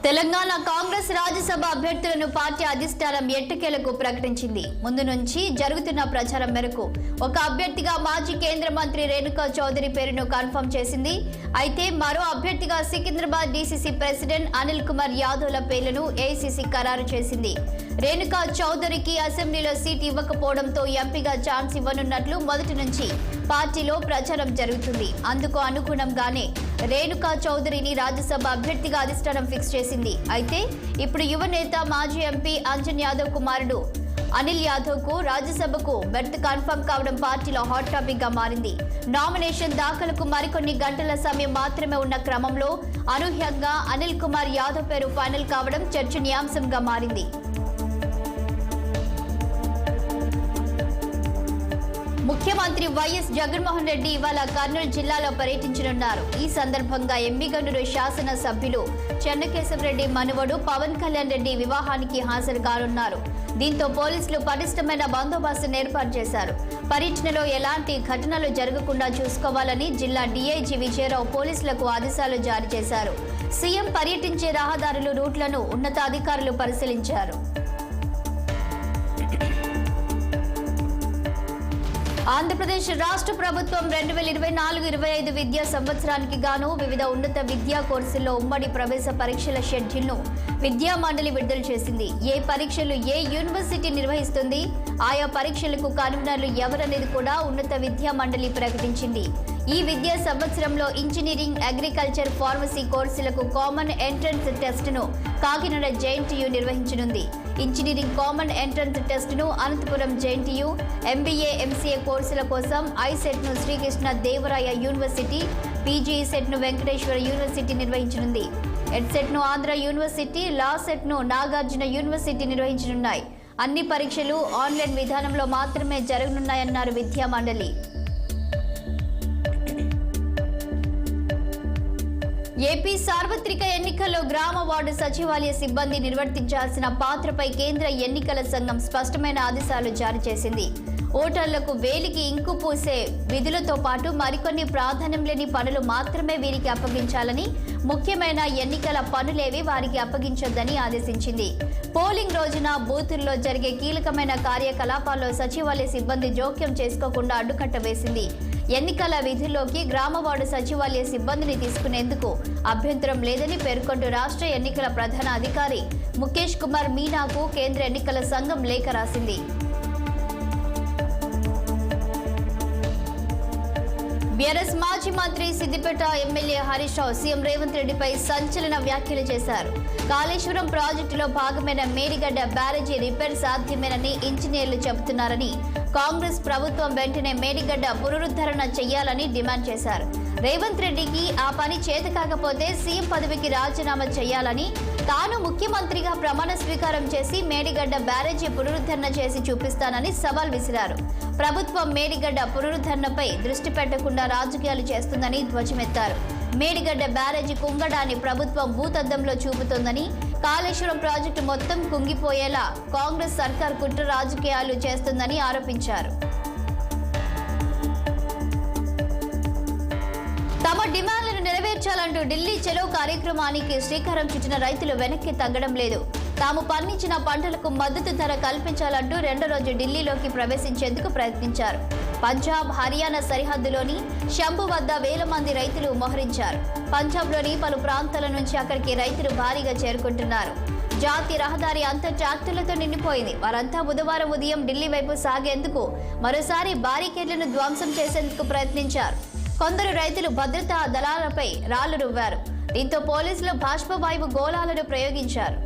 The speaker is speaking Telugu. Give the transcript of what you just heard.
తెలంగాణ కాంగ్రెస్ రాజ్యసభ అభ్యర్థులను పార్టీ అధిష్టానం ఎట్టకేలకు ప్రకటించింది. ముందు నుంచి జరుగుతున్న ప్రచారం మేరకు ఒక అభ్యర్థిగా మాజీ కేంద్ర మంత్రి రేణుకా చౌదరి పేరును కన్ఫర్మ్ చేసింది. అయితే మరో అభ్యర్థిగా సికింద్రాబాద్ డీసీసీ ప్రెసిడెంట్ అనిల్ కుమార్ యాదవ్ల పేర్లను ఏఐసీసీ ఖరారు చేసింది. రేణుకా చౌదరికి అసెంబ్లీలో సీట్ ఇవ్వకపోవడంతో ఎంపీగా ఛాన్స్ ఇవ్వనున్నట్లు మొదటి నుంచి పార్టీలో ప్రచారం జరుగుతుంది. అందుకు అనుగుణంగానే రేణుకా చౌదరిని రాజ్యసభ అభ్యర్థిగా అధిష్టానం ఫిక్స్ చేసింది. అయితే ఇప్పుడు యువ నేత మాజీ ఎంపీ అంజన్ యాదవ్ కుమారుడు అనిల్ యాదవ్ కు రాజ్యసభకు బెర్త్ కన్ఫర్మ్ కావడం పార్టీలో హాట్ టాపిక్ గా మారింది. నామినేషన్ దాఖలకు మరికొన్ని గంటల సమయం మాత్రమే ఉన్న క్రమంలో అనూహ్యంగా అనిల్ కుమార్ యాదవ్ పేరు ఫైనల్ కావడం చర్చనీయాంశంగా మారింది. ముఖ్యమంత్రి వైఎస్ జగన్మోహన్ రెడ్డి ఇవాళ కర్నూలు జిల్లాలో పర్యటించనున్నారు. ఈ సందర్భంగా ఎమ్మిగనూరు శాసన సభ్యులు చెన్నకేశవరెడ్డి మనవడు పవన్ కళ్యాణ్ రెడ్డి వివాహానికి హాజరు కానున్నారు. దీంతో పోలీసులు పటిష్టమైన బందోబస్తును ఏర్పాటు చేశారు. పర్యటనలో ఎలాంటి ఘటనలు జరగకుండా చూసుకోవాలని జిల్లా డీఐజీ విజయరావు పోలీసులకు ఆదేశాలు జారీ చేశారు. సీఎం పర్యటించే రహదారులు రూట్లను ఉన్నతాధికారులు పరిశీలించారు. ఆంధ్రప్రదేశ్ రాష్ట్ర ప్రభుత్వం 2024-25 విద్యా సంవత్సరానికి గాను వివిధ ఉన్నత విద్యా కోర్సుల్లో ఉమ్మడి ప్రవేశ పరీక్షల షెడ్యూల్ను విద్యా మండలి విడుదల చేసింది. ఏ పరీక్షలు ఏ యూనివర్సిటీ నిర్వహిస్తుంది, ఆయా పరీక్షలకు కన్వీనర్లు ఎవరనేది కూడా ఉన్నత విద్యా మండలి ప్రకటించింది. ఈ విద్యా సంవత్సరంలో ఇంజనీరింగ్, అగ్రికల్చర్, ఫార్మసీ కోర్సులకు కామన్ ఎంట్రన్స్ టెస్టును కాకినాడ జేఎన్టీయూ నిర్వహించనుంది. ఇంజనీరింగ్ కామన్ ఎంట్రన్స్ టెస్టును అనంతపురం జేఎన్టీయూ, ఎంబీఏ, ఎంసీఏ కోర్సుల కోసం ఐసెట్ను శ్రీకృష్ణ దేవరాయ యూనివర్సిటీ, పీజీ సెట్ను వెంకటేశ్వర యూనివర్సిటీ నిర్వహించనుంది. ఎడ్సెట్ను ఆంధ్ర యూనివర్సిటీ, లా సెట్ను నాగార్జున యూనివర్సిటీ నిర్వహించనున్నాయి. అన్ని పరీక్షలు ఆన్లైన్ విధానంలో మాత్రమే జరగనున్నాయన్నారు విద్యా మండలి. ఏపీ సార్వత్రిక ఎన్నికల్లో గ్రామ వార్డు సచివాలయ సిబ్బంది నిర్వర్తించాల్సిన పాత్రపై కేంద్ర ఎన్నికల సంఘం స్పష్టమైన ఆదేశాలు జారీ చేసింది. ఓటర్లకు వేలికి ఇంకు పూసే విధులతో పాటు మరికొన్ని ప్రాధాన్యం లేని పనులు మాత్రమే వీరికి అప్పగించాలని, ముఖ్యమైన ఎన్నికల పనులేవి వారికి అప్పగించొద్దని ఆదేశించింది. పోలింగ్ రోజున బూతుల్లో జరిగే కీలకమైన కార్యకలాపాల్లో సచివాలయ సిబ్బంది జోక్యం చేసుకోకుండా అడ్డుకట్ట వేసింది. ఎన్నికల విధుల్లోకి గ్రామ వార్డు సచివాలయ సిబ్బందిని తీసుకునేందుకు అభ్యంతరం లేదని పేర్కొంటూ రాష్ట్ర ఎన్నికల ప్రధాన అధికారి ముఖేష్ కుమార్ మీనాకు కేంద్ర ఎన్నికల సంఘం లేఖ రాసింది. బీఆర్ఎస్ మాజీ మంత్రి సిద్దిపేట ఎమ్మెల్యే హరీష్ రావు సీఎం రేవంత్ రెడ్డిపై సంచలన వ్యాఖ్యలు చేశారు. కాళేశ్వరం ప్రాజెక్టులో భాగమైన మేడిగడ్డ బ్యారేజీ రిపేర్ సాధ్యమేనని ఇంజనీర్లు చెబుతున్నారని, కాంగ్రెస్ ప్రభుత్వం వెంటనే మేడిగడ్డ పునరుద్ధరణ చేయాలని డిమాండ్ చేశారు. రేవంత్ రెడ్డికి ఆ పని చేత కాకపోతే సీఎం పదవికి రాజీనామా చేయాలని, తాను ముఖ్యమంత్రిగా ప్రమాణ స్వీకారం చేసి మేడిగడ్డ బ్యారేజీ పునరుద్ధరణ చేసి చూపిస్తానని సవాల్ విసిరారు. ప్రభుత్వం మేడిగడ్డ పునరుద్ధరణపై దృష్టి పెట్టకుండా రాజకీయాలు చేస్తుందని ధ్వజమెత్తారు. మేడిగడ్డ బ్యారేజీ కుంగడాన్ని ప్రభుత్వం భూతద్దంలో చూపుతోందని, కాళేశ్వరం ప్రాజెక్టు మొత్తం కుంగిపోయేలా కాంగ్రెస్ సర్కార్ కుట్ర రాజకీయాలు చేస్తుందని ఆరోపించారు. తమ డిమాండ్లను నెరవేర్చాలంటూ ఢిల్లీ చలో కార్యక్రమానికి శ్రీకారం చుట్టిన రైతులు వెనక్కి తగ్గడం లేదు. తాము పండించిన పంటలకు మద్దతు ధర కల్పించాలంటూ రెండో రోజు ఢిల్లీలోకి ప్రవేశించేందుకు ప్రయత్నించారు. పంజాబ్, హర్యానా సరిహద్దులోని శంభు వద్ద వేల మంది రైతులు మోహరించారు. పంజాబ్లోని పలు ప్రాంతాల నుంచి అక్కడికి రైతులు భారీగా చేరుకుంటున్నారు. జాతీయ రహదారి అంతా ట్రాక్టర్లతో నిండిపోయింది. వారంతా బుధవారం ఉదయం ఢిల్లీ వైపు సాగేందుకు మరోసారి బారికేడ్లను ధ్వంసం చేసేందుకు ప్రయత్నించారు. కొందరు రైతులు భద్రతా దళాలపై రాళ్లు రువ్వారు. దీంతో పోలీసులు బాష్పవాయువు గోళాలను ప్రయోగించారు.